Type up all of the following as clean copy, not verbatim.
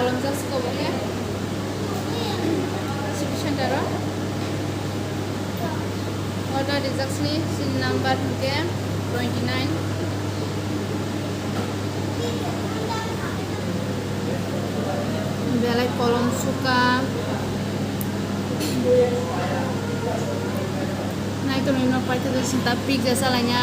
kolom jas ko ke city center order exactly sin number ke 29 belai kolom suka nah itu memang parte do tapi jasa lainnya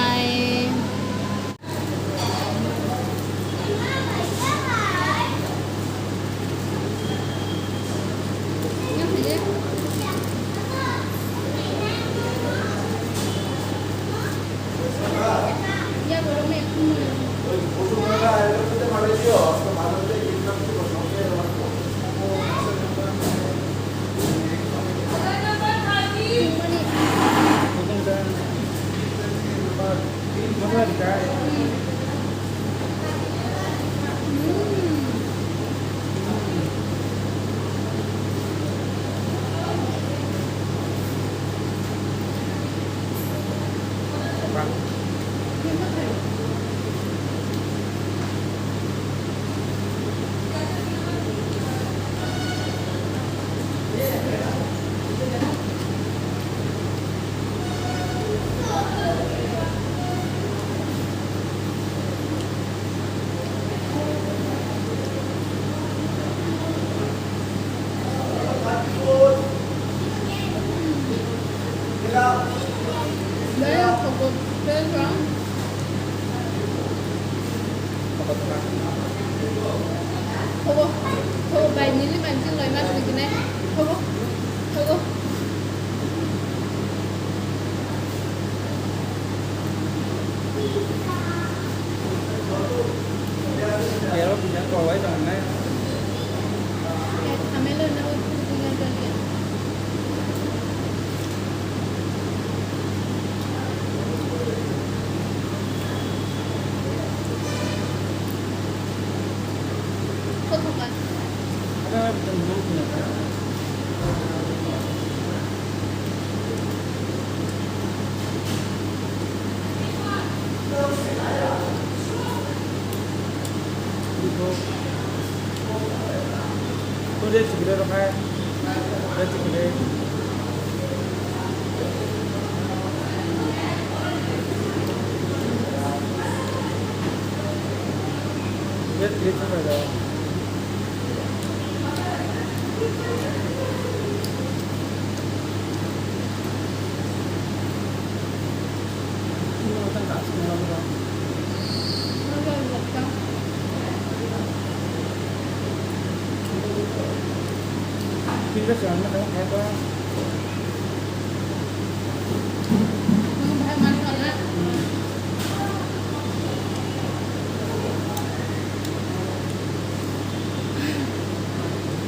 bài ní lấy bàn chân lời mà từ này thôi cô ya lo punya kau itu aneh kami lo nak tinggal kalian kau bukan ada betul punya तो dia segera rokai dia segera dia sampai dah ini orang tak semua orang Kita jangan makan apa. Bahan mana?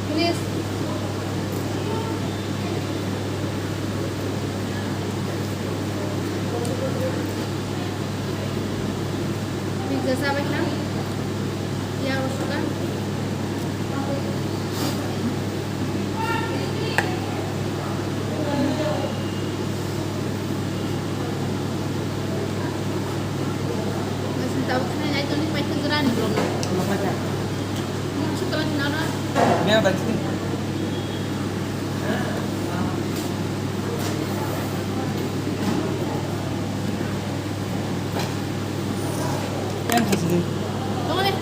Please. Pizza sampai kan? Ya, usukan. Tahu kan itu nih pakai geran belum? Belum baca. Setelah nana. Dia baca sih. Yang di sini. Tunggu deh.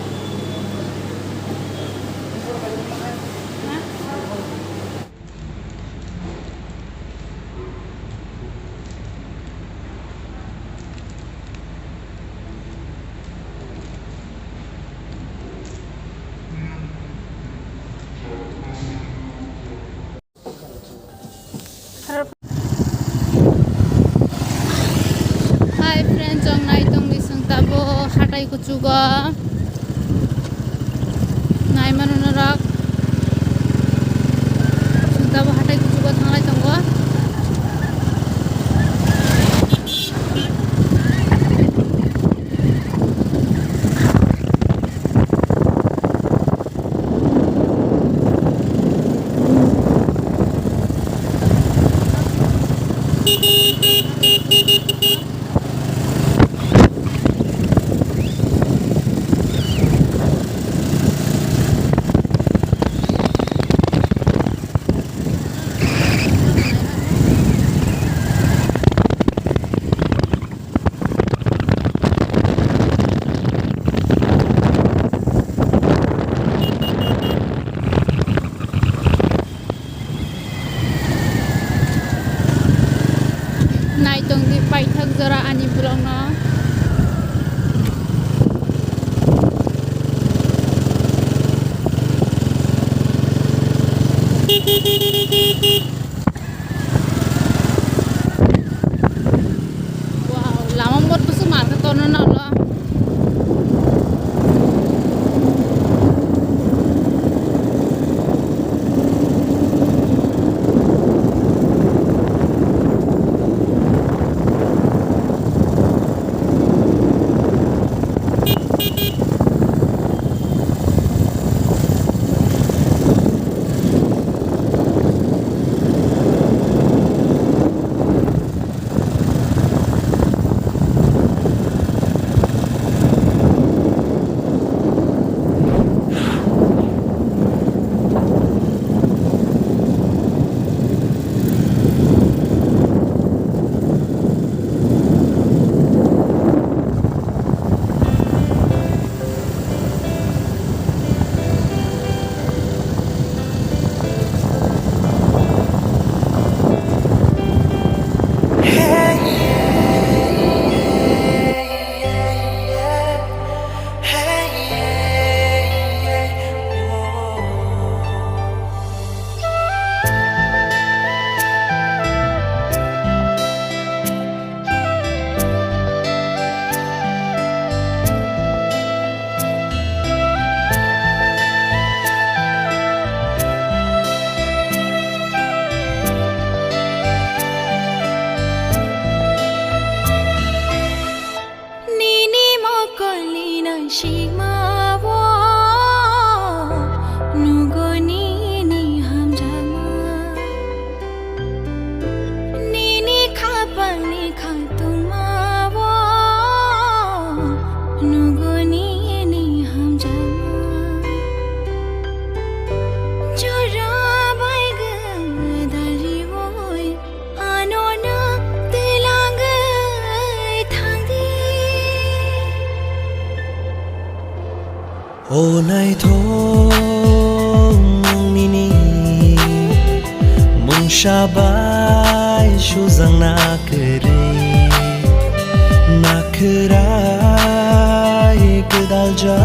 Hi friends, ang naitong isang tabo hatay ko juga nai manunarak isang tabo hatay ko juga thanglai tongo naitong di paithak jora ani bulong no. Wow, lama buat busu market tono na lo. O nai thong nini mung shabai shuzang na krai kedal ja